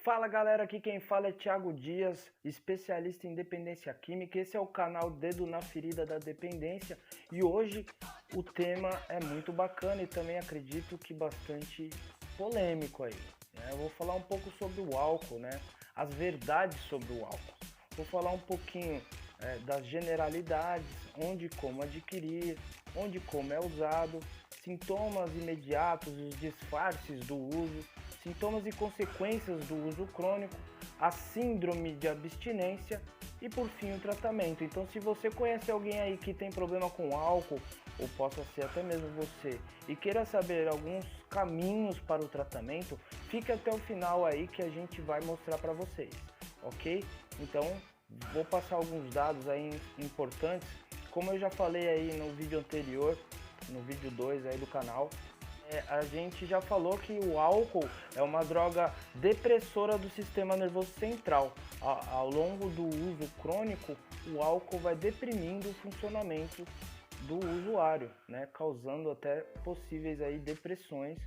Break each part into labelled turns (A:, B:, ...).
A: Fala galera, aqui quem fala é Thiago Dias, especialista em dependência química. Esse é o canal Dedo na Ferida da Dependência e hoje o tema é muito bacana e também acredito que bastante polêmico aí. Eu vou falar um pouco sobre o álcool, né? As verdades sobre o álcool. Vou falar um pouquinho das generalidades, onde e como adquirir, onde e como é usado, sintomas imediatos e os disfarces do uso, sintomas e consequências do uso crônico, a síndrome de abstinência e por fim o tratamento. Então, se você conhece alguém aí que tem problema com álcool, ou possa ser até mesmo você, e queira saber alguns caminhos para o tratamento, fique até o final aí que a gente vai mostrar para vocês, ok? Então, vou passar alguns dados aí importantes. Como eu já falei aí no vídeo anterior, no vídeo 2 aí do canal, a gente já falou que o álcool é uma droga depressora do sistema nervoso central. Ao longo do uso crônico, o álcool vai deprimindo o funcionamento do usuário, né, causando até possíveis aí depressões,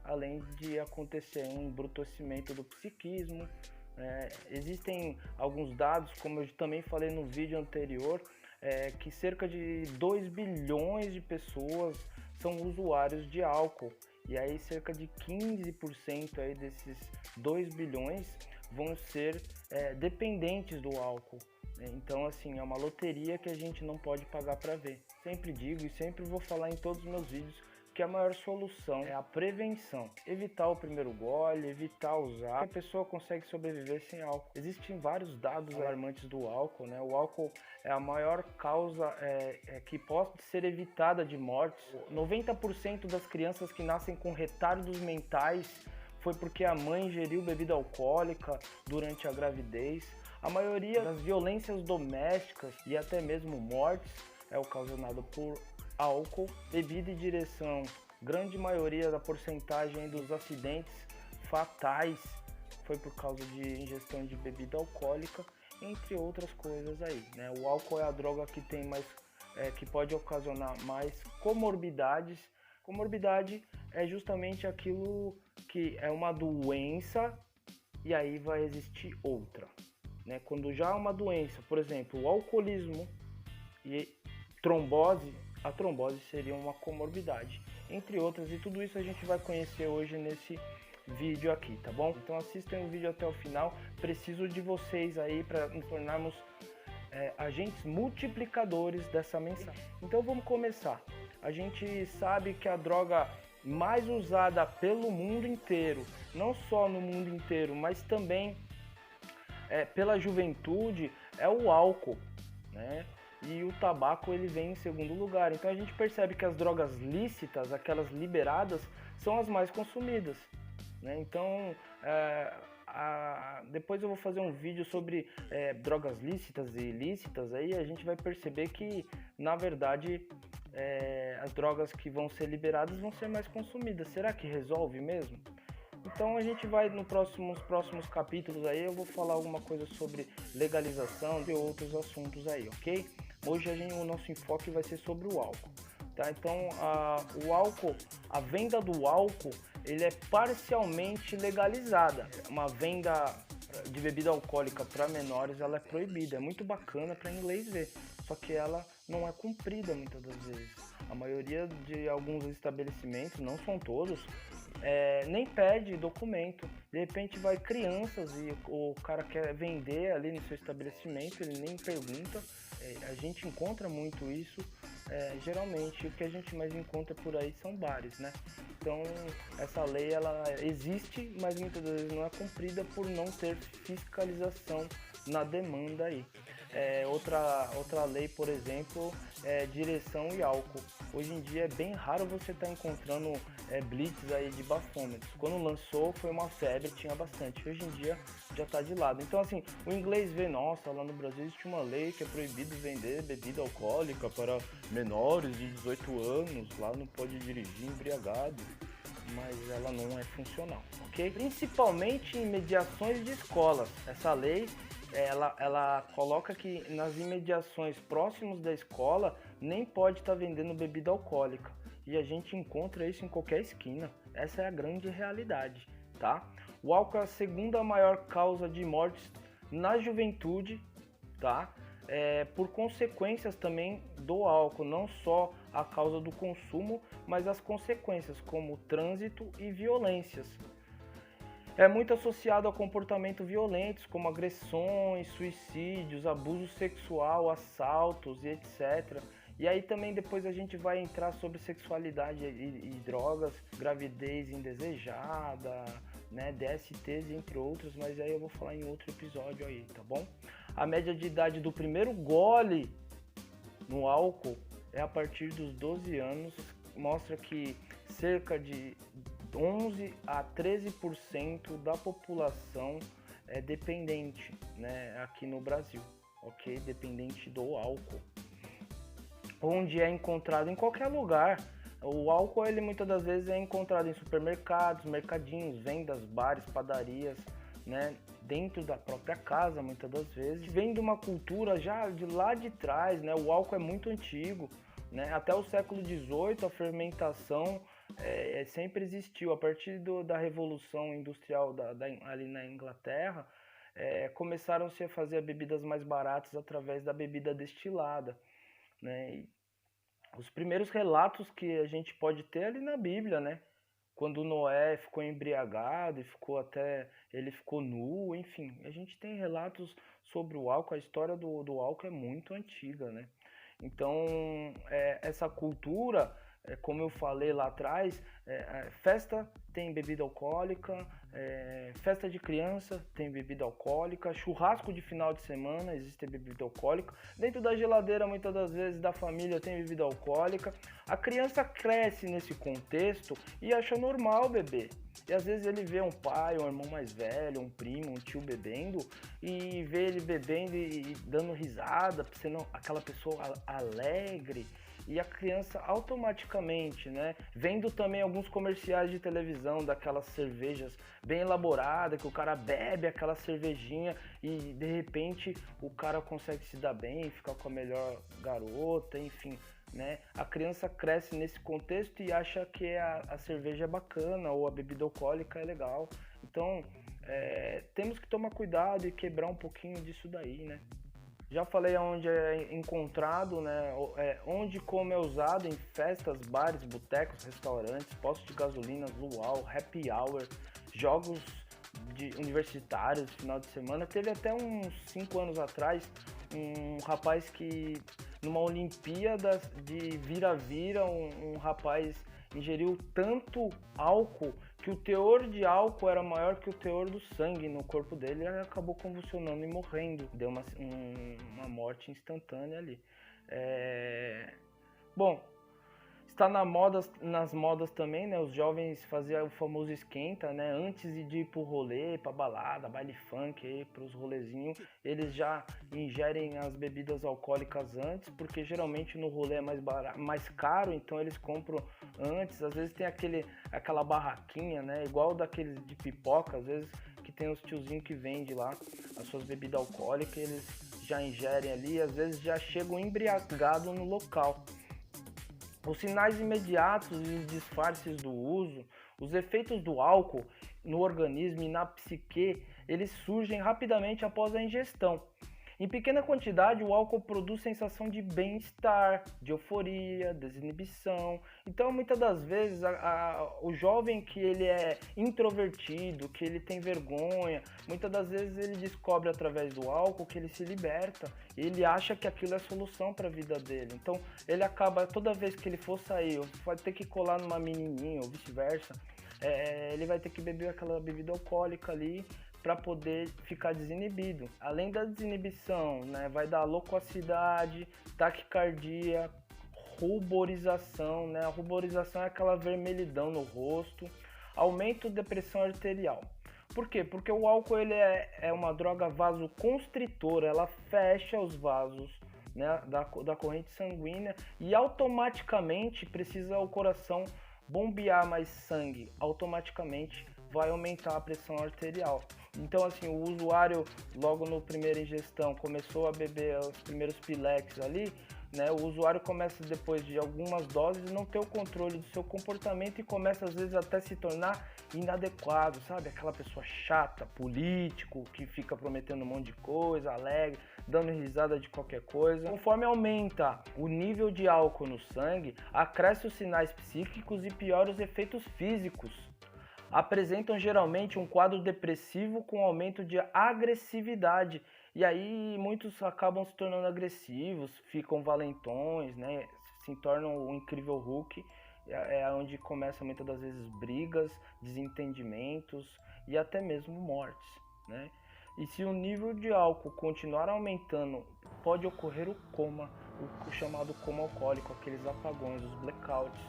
A: além de acontecer um embrutecimento do psiquismo. Existem alguns dados, como eu também falei no vídeo anterior, que cerca de 2 bilhões de pessoas são usuários de álcool, e aí cerca de 15% aí desses 2 bilhões vão ser dependentes do álcool. Então, assim, é uma loteria que a gente não pode pagar para ver. Sempre digo e sempre vou falar em todos os meus vídeos que a maior solução é a prevenção. Evitar o primeiro gole, evitar usar. A pessoa consegue sobreviver sem álcool. Existem vários dados alarmantes do álcool, né? O álcool é a maior causa que pode ser evitada de mortes. 90% das crianças que nascem com retardos mentais foi porque a mãe ingeriu bebida alcoólica durante a gravidez. A maioria das violências domésticas e até mesmo mortes é ocasionado por álcool, bebida e direção. Grande maioria da porcentagem dos acidentes fatais foi por causa de ingestão de bebida alcoólica, entre outras coisas aí, né? O álcool é a droga que tem mais, que pode ocasionar mais comorbidades. Comorbidade é justamente aquilo que é uma doença e aí vai existir outra, né? Quando já é uma doença, por exemplo, o alcoolismo e trombose, a trombose seria uma comorbidade, entre outras, e tudo isso a gente vai conhecer hoje nesse vídeo aqui, tá bom? Então assistam o vídeo até o final. Preciso de vocês aí para nos tornarmos agentes multiplicadores dessa mensagem. Então vamos começar. A gente sabe que a droga mais usada pelo mundo inteiro, não só no mundo inteiro, mas também pela juventude, é o álcool, né? E o tabaco ele vem em segundo lugar. Então a gente percebe que as drogas lícitas, aquelas liberadas, são as mais consumidas, né? Então depois eu vou fazer um vídeo sobre drogas lícitas e ilícitas. Aí a gente vai perceber que na verdade as drogas que vão ser liberadas vão ser mais consumidas. Será que resolve mesmo? Então a gente vai nos próximos capítulos aí, eu vou falar alguma coisa sobre legalização e outros assuntos aí, ok? Hoje o nosso enfoque vai ser sobre o álcool, tá? Então o álcool, a venda do álcool, ele é parcialmente legalizada. Uma venda de bebida alcoólica para menores, ela é proibida. É muito bacana para inglês ver, só que ela não é cumprida muitas das vezes. A maioria de alguns estabelecimentos, não são todos, nem pede documento. De repente vai crianças e o cara quer vender ali no seu estabelecimento, ele nem pergunta. A gente encontra muito isso. Geralmente o que a gente mais encontra por aí são bares, né? Então essa lei ela existe, mas muitas vezes não é cumprida por não ter fiscalização na demanda aí. Outra lei, por exemplo, é direção e álcool. Hoje em dia é bem raro você estar encontrando blitz aí de bafômetros. Quando lançou foi uma febre, tinha bastante. Hoje em dia já está de lado. Então assim, o inglês vê, nossa, lá no Brasil existe uma lei que é proibido vender bebida alcoólica para menores de 18 anos, lá não pode dirigir embriagado, mas ela não é funcional, ok? Principalmente em mediações de escolas. Essa lei ela coloca que nas imediações próximas da escola nem pode estar vendendo bebida alcoólica, e a gente encontra isso em qualquer esquina. Essa é a grande realidade, tá? O álcool é a segunda maior causa de mortes na juventude, tá? Por consequências também do álcool, não só a causa do consumo, mas as consequências como trânsito e violências. É muito associado a comportamentos violentos, como agressões, suicídios, abuso sexual, assaltos e etc. E aí também depois a gente vai entrar sobre sexualidade e drogas, gravidez indesejada, né, DSTs, entre outros, mas aí eu vou falar em outro episódio aí, tá bom? A média de idade do primeiro gole no álcool é a partir dos 12 anos, mostra que cerca de 11 a 13% da população é dependente, né, aqui no Brasil, ok? Dependente do álcool. Onde é encontrado em qualquer lugar. O álcool, ele muitas das vezes é encontrado em supermercados, mercadinhos, vendas, bares, padarias, né? Dentro da própria casa, muitas das vezes. Vem de uma cultura já de lá de trás, né? O álcool é muito antigo, né? Até o século XVIII a fermentação sempre existiu. A partir da Revolução Industrial ali na Inglaterra, começaram-se a fazer bebidas mais baratas através da bebida destilada, né? E os primeiros relatos que a gente pode ter ali na Bíblia, né? Quando Noé ficou embriagado e ele ficou nu, enfim, a gente tem relatos sobre o álcool. A história do álcool é muito antiga, né? Então, essa cultura, como eu falei lá atrás, festa tem bebida alcoólica, festa de criança tem bebida alcoólica, churrasco de final de semana existe bebida alcoólica, dentro da geladeira muitas das vezes da família tem bebida alcoólica. A criança cresce nesse contexto e acha normal beber. E às vezes ele vê um pai, um irmão mais velho, um primo, um tio bebendo, e vê ele bebendo e dando risada, sendo aquela pessoa alegre. E a criança automaticamente, né, vendo também alguns comerciais de televisão daquelas cervejas bem elaboradas, que o cara bebe aquela cervejinha e de repente o cara consegue se dar bem, ficar com a melhor garota, enfim, né? A criança cresce nesse contexto e acha que a cerveja é bacana ou a bebida alcoólica é legal. Então, temos que tomar cuidado e quebrar um pouquinho disso daí, né? Já falei onde é encontrado, né? Onde como é usado em festas, bares, botecos, restaurantes, postos de gasolina, luau, happy hour, jogos universitários, final de semana. Teve até uns 5 anos atrás um rapaz que, numa Olimpíada de vira-vira, um rapaz ingeriu tanto álcool que o teor de álcool era maior que o teor do sangue no corpo dele e ele acabou convulsionando e morrendo. Deu uma morte instantânea ali. Bom, está nas modas também, né? Os jovens faziam o famoso esquenta, né? Antes de ir pro rolê, pra balada, baile funk, pros rolezinhos, eles já ingerem as bebidas alcoólicas antes, porque geralmente no rolê é mais caro, então eles compram antes. Às vezes tem aquela barraquinha, né? Igual daqueles de pipoca, às vezes que tem os tiozinhos que vendem lá as suas bebidas alcoólicas, eles já ingerem ali, às vezes já chegam embriagados no local. Os sinais imediatos e os disfarces do uso, os efeitos do álcool no organismo e na psique, eles surgem rapidamente após a ingestão. Em pequena quantidade, o álcool produz sensação de bem-estar, de euforia, desinibição. Então, muitas das vezes, o jovem que ele é introvertido, que ele tem vergonha, muitas das vezes ele descobre através do álcool que ele se liberta. Ele acha que aquilo é solução para a vida dele. Então, ele acaba, toda vez que ele for sair, vai ter que colar numa menininha ou vice-versa, ele vai ter que beber aquela bebida alcoólica ali, para poder ficar desinibido. Além da desinibição, né, vai dar loquacidade, taquicardia, ruborização, né? A ruborização é aquela vermelhidão no rosto, aumento da pressão arterial. Por quê? Porque o álcool ele é uma droga vasoconstritora, ela fecha os vasos, né, da corrente sanguínea e automaticamente precisa o coração bombear mais sangue, automaticamente vai aumentar a pressão arterial. Então, assim, o usuário, logo no primeira ingestão, começou a beber os primeiros pileques ali, né? O usuário começa, depois de algumas doses, não ter o controle do seu comportamento e começa às vezes até se tornar inadequado, sabe? Aquela pessoa chata, político, que fica prometendo um monte de coisa, alegre, dando risada de qualquer coisa. Conforme aumenta o nível de álcool no sangue, acresce os sinais psíquicos e piora os efeitos físicos. Apresentam geralmente um quadro depressivo com aumento de agressividade. E aí muitos acabam se tornando agressivos, ficam valentões, né? Se tornam o incrível Hulk. É onde começam muitas das vezes brigas, desentendimentos e até mesmo mortes, né? E se o nível de álcool continuar aumentando, pode ocorrer o coma, o chamado coma alcoólico, aqueles apagões, os blackouts.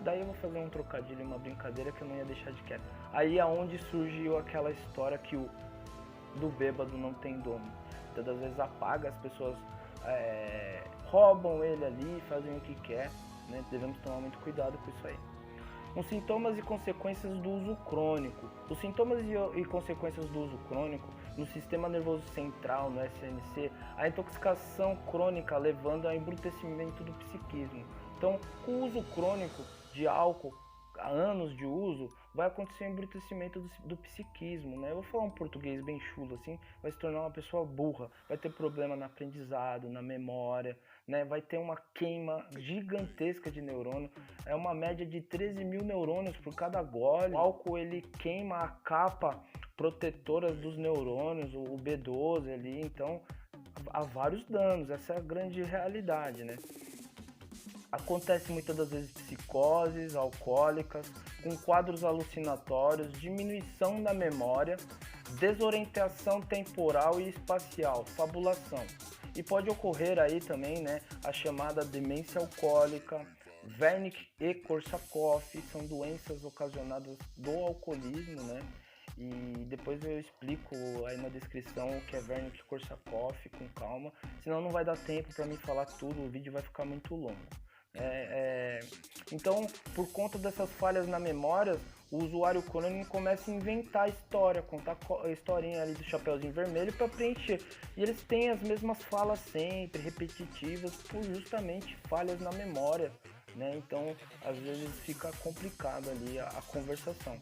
A: Daí eu vou fazer um trocadilho, uma brincadeira que eu não ia deixar de quieto. Aí é onde surgiu aquela história que o do bêbado não tem dono. Todas as vezes apaga, as pessoas roubam ele ali, fazem o que quer, né? Devemos tomar muito cuidado com isso aí. Os sintomas e consequências do uso crônico. Os sintomas e consequências do uso crônico no sistema nervoso central, no SNC, a intoxicação crônica levando ao embrutecimento do psiquismo. Então, com o uso crônico de álcool, há anos de uso, vai acontecer um embrutecimento do psiquismo, né? Eu vou falar um português bem chulo assim, vai se tornar uma pessoa burra, vai ter problema no aprendizado, na memória, né? Vai ter uma queima gigantesca de neurônio, é uma média de 13 mil neurônios por cada gole. O álcool, ele queima a capa protetora dos neurônios, o B12 ali, então há vários danos, essa é a grande realidade, né? Acontece muitas das vezes psicoses alcoólicas, com quadros alucinatórios, diminuição da memória, desorientação temporal e espacial, fabulação. E pode ocorrer aí também, né, a chamada demência alcoólica, Wernicke e Korsakoff, são doenças ocasionadas do alcoolismo, né? E depois eu explico aí na descrição o que é Wernicke e Korsakoff com calma, senão não vai dar tempo para mim falar tudo, o vídeo vai ficar muito longo. Então, por conta dessas falhas na memória, o usuário crônico começa a inventar história, contar a historinha ali do Chapeuzinho Vermelho para preencher. E eles têm as mesmas falas sempre, repetitivas, por justamente falhas na memória, né? Então, às vezes fica complicado ali a conversação.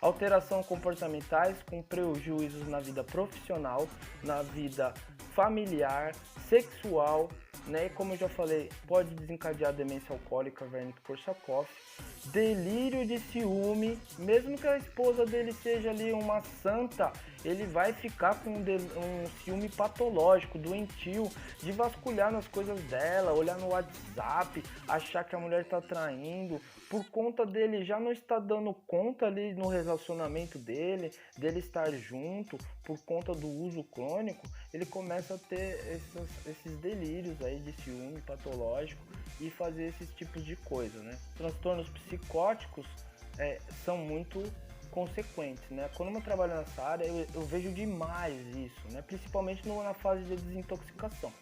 A: Alteração comportamentais com prejuízos na vida profissional, na vida familiar, sexual, né? Como eu já falei, pode desencadear demência alcoólica, Wernicke-Korsakoff, delírio de ciúme, mesmo que a esposa dele seja ali uma santa, ele vai ficar com um ciúme patológico, doentio, de vasculhar nas coisas dela, olhar no WhatsApp, achar que a mulher está traindo, por conta dele já não estar dando conta ali no relacionamento dele estar junto, por conta do uso crônico, ele começa a ter esses delírios aí de ciúme patológico e fazer esses tipos de coisa, né? Transtornos psicóticos são muito consequentes, né? Quando eu trabalho nessa área, eu vejo demais isso, né? Principalmente na fase de desintoxicação.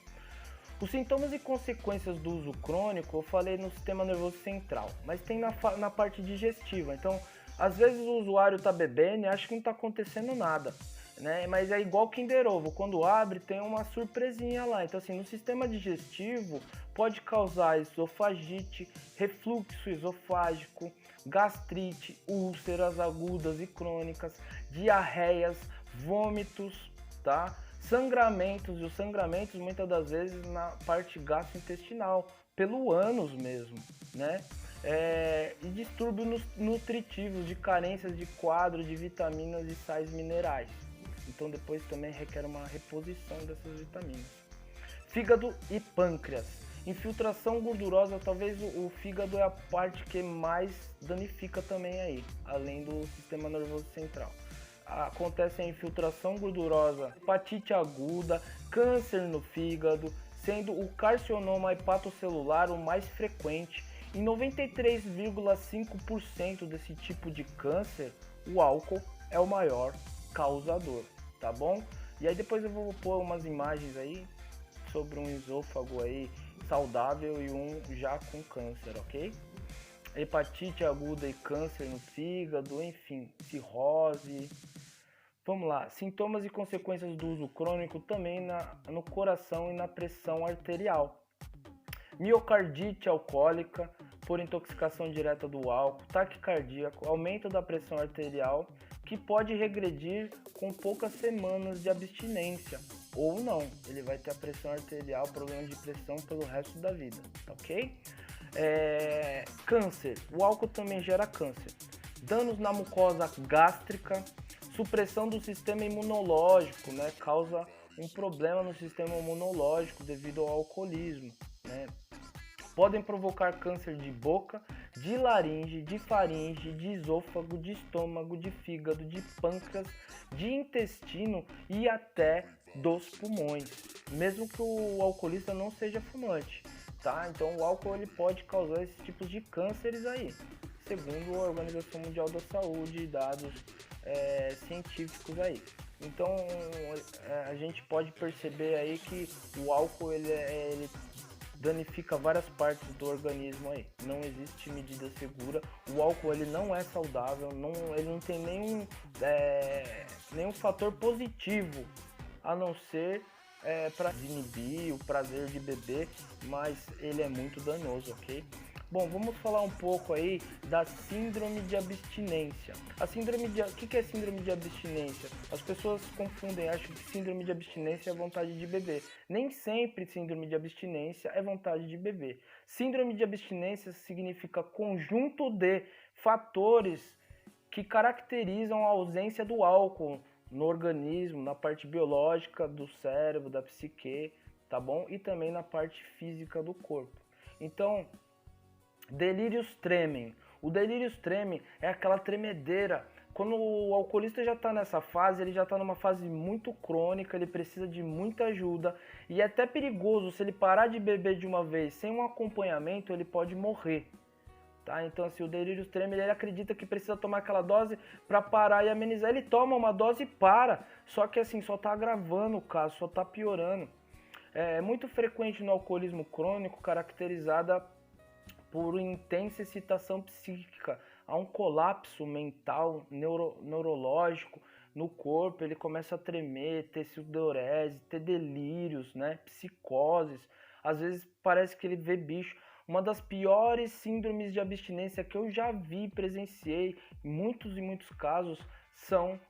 A: Os sintomas e consequências do uso crônico, eu falei no sistema nervoso central, mas tem na parte digestiva. Então, às vezes o usuário está bebendo e acha que não está acontecendo nada, né? Mas é igual Kinder Ovo, quando abre tem uma surpresinha lá. Então, assim, no sistema digestivo pode causar esofagite, refluxo esofágico, gastrite, úlceras agudas e crônicas, diarreias, vômitos, tá? Sangramentos, e os sangramentos muitas das vezes na parte gastrointestinal, pelo ânus mesmo, né? E distúrbios nutritivos, de carências de quadro de vitaminas e sais minerais. Então depois também requer uma reposição dessas vitaminas. Fígado e pâncreas. Infiltração gordurosa, talvez o fígado é a parte que mais danifica também aí, além do sistema nervoso central. Acontece a infiltração gordurosa, hepatite aguda, câncer no fígado, sendo o carcinoma hepatocelular o mais frequente. Em 93,5% desse tipo de câncer, o álcool é o maior causador, tá bom? E aí depois eu vou pôr umas imagens aí sobre um esôfago aí saudável e um já com câncer, ok? Hepatite aguda e câncer no fígado, enfim, cirrose. Vamos lá, sintomas e consequências do uso crônico também no coração e na pressão arterial. miocardite alcoólica por intoxicação direta do álcool, taquicardia, aumento da pressão arterial, que pode regredir com poucas semanas de abstinência, ou não, ele vai ter a pressão arterial, problema de pressão pelo resto da vida, ok? Câncer, o álcool também gera câncer. Danos na mucosa gástrica, supressão do sistema imunológico, né? Causa um problema no sistema imunológico devido ao alcoolismo, né? Podem provocar câncer de boca, de laringe, de faringe, de esôfago, de estômago, de fígado, de pâncreas, de intestino e até dos pulmões, mesmo que o alcoolista não seja fumante, tá? Então o álcool ele pode causar esses tipos de cânceres aí, segundo a Organização Mundial da Saúde e dados científicos aí. Então a gente pode perceber aí que o álcool ele danifica várias partes do organismo aí. Não existe medida segura. O álcool ele não é saudável, ele não tem nenhum fator positivo a não ser para inibir o prazer de beber, mas ele é muito danoso, ok? Bom, vamos falar um pouco aí da síndrome de abstinência. O que é síndrome de abstinência? As pessoas confundem, acham que síndrome de abstinência é vontade de beber. Nem sempre síndrome de abstinência é vontade de beber. Síndrome de abstinência significa conjunto de fatores que caracterizam a ausência do álcool no organismo, na parte biológica do cérebro, da psique, tá bom? E também na parte física do corpo. Então, delírios tremem. O delírios tremem é aquela tremedeira. Quando o alcoolista já está nessa fase, ele já está numa fase muito crônica, ele precisa de muita ajuda. E é até perigoso, se ele parar de beber de uma vez sem um acompanhamento, ele pode morrer. Tá? Então, assim, o delírio treme, ele acredita que precisa tomar aquela dose para parar e amenizar. Ele toma uma dose e para, só que assim, só está agravando o caso, só está piorando. É muito frequente no alcoolismo crônico, caracterizada por intensa excitação psíquica. Há um colapso mental, neurológico no corpo, ele começa a tremer, ter sudorese, ter delírios, né? Psicoses. Às vezes parece que ele vê bicho. Uma das piores síndromes de abstinência que eu já vi, presenciei, muitos e muitos casos, são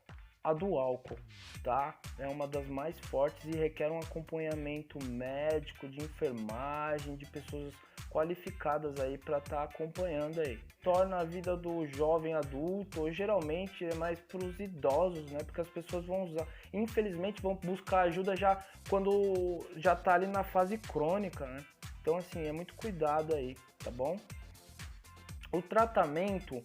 A: a do álcool, tá? É uma das mais fortes e requer um acompanhamento médico, de enfermagem, de pessoas qualificadas aí para estar acompanhando aí. Torna a vida do jovem adulto, ou geralmente é mais para os idosos, né? Porque as pessoas vão usar, infelizmente vão buscar ajuda já quando já tá ali na fase crônica, né? Então, assim, é muito cuidado aí, tá bom? O tratamento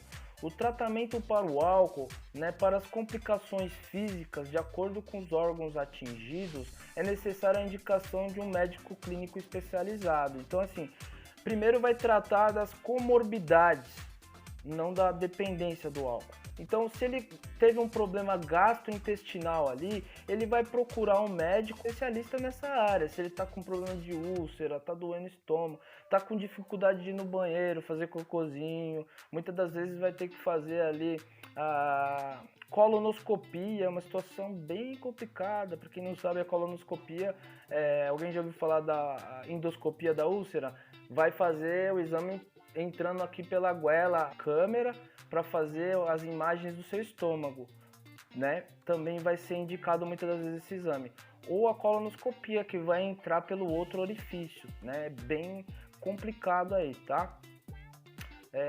A: para o álcool, né, para as complicações físicas, de acordo com os órgãos atingidos, é necessária a indicação de um médico clínico especializado. Então, assim, primeiro vai tratar das comorbidades, não da dependência do álcool. Então, se ele teve um problema gastrointestinal ali, ele vai procurar um médico especialista nessa área. Se ele está com problema de úlcera, está doendo o estômago, está com dificuldade de ir no banheiro, fazer cocôzinho, muitas das vezes vai ter que fazer ali a colonoscopia, é uma situação bem complicada. Para quem não sabe, a colonoscopia, alguém já ouviu falar da endoscopia da úlcera? Vai fazer o exame entrando aqui pela goela, a câmera, para fazer as imagens do seu estômago, né? Também vai ser indicado muitas das vezes esse exame. Ou a colonoscopia, que vai entrar pelo outro orifício, né? É bem complicado aí, tá?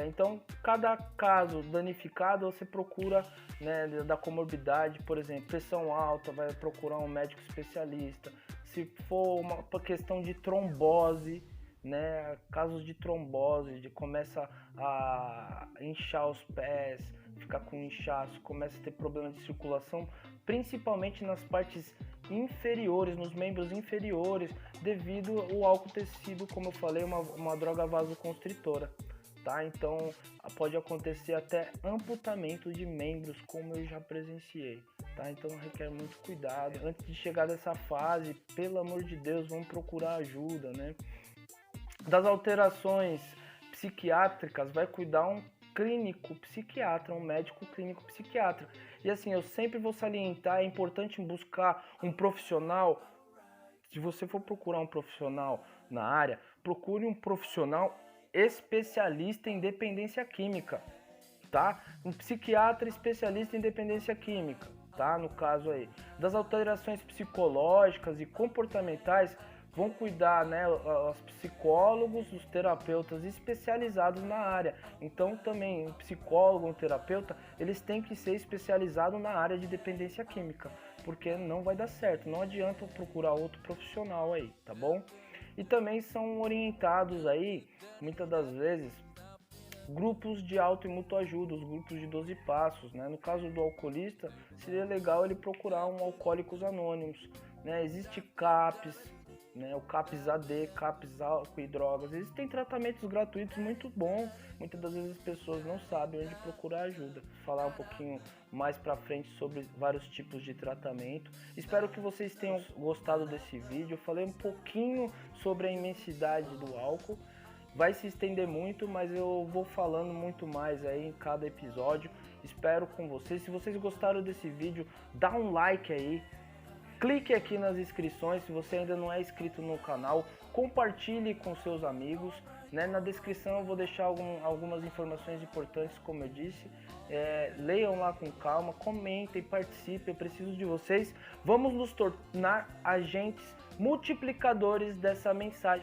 A: Então, cada caso danificado, você procura, né, da comorbidade, por exemplo, pressão alta, vai procurar um médico especialista. Se for uma questão de trombose, né, casos de trombose, de começa a inchar os pés, ficar com inchaço, começa a ter problema de circulação, principalmente nas partes inferiores, nos membros inferiores, devido ao álcool ter sido, como eu falei, uma droga vasoconstritora, tá? Então pode acontecer até amputamento de membros, como eu já presenciei, tá? Então requer muito cuidado. Antes de chegar dessa fase, pelo amor de Deus, vamos procurar ajuda, né? Das alterações psiquiátricas vai cuidar um clínico psiquiatra, um médico clínico psiquiatra. E assim, eu sempre vou salientar, é importante buscar um profissional. Se você for procurar um profissional na área, procure um profissional especialista em dependência química, tá? Um psiquiatra especialista em dependência química, tá? No caso aí, das alterações psicológicas e comportamentais vão cuidar, né, os psicólogos, os terapeutas especializados na área. Então também um psicólogo, um terapeuta, eles têm que ser especializados na área de dependência química, porque não vai dar certo, não adianta procurar outro profissional aí, tá bom? E também são orientados aí, muitas das vezes, grupos de auto e mútua ajuda, os grupos de 12 passos, né? No caso do alcoolista, seria legal ele procurar um Alcoólicos Anônimos, né? Existe CAPS, né? O CAPS AD, CAPS Álcool e Drogas. Existem tratamentos gratuitos muito bons, muitas das vezes as pessoas não sabem onde procurar ajuda. Vou falar um pouquinho mais pra frente sobre vários tipos de tratamento. Espero que vocês tenham gostado desse vídeo. Eu falei um pouquinho sobre a imensidade do álcool. Vai se estender muito, mas eu vou falando muito mais aí em cada episódio. Espero com vocês. Se vocês gostaram desse vídeo, dá um like aí. Clique aqui nas inscrições, se você ainda não é inscrito no canal. Compartilhe com seus amigos, né? Na descrição eu vou deixar algumas informações importantes, como eu disse. Leiam lá com calma, comentem, participem. Eu preciso de vocês. Vamos nos tornar agentes multiplicadores dessa mensagem.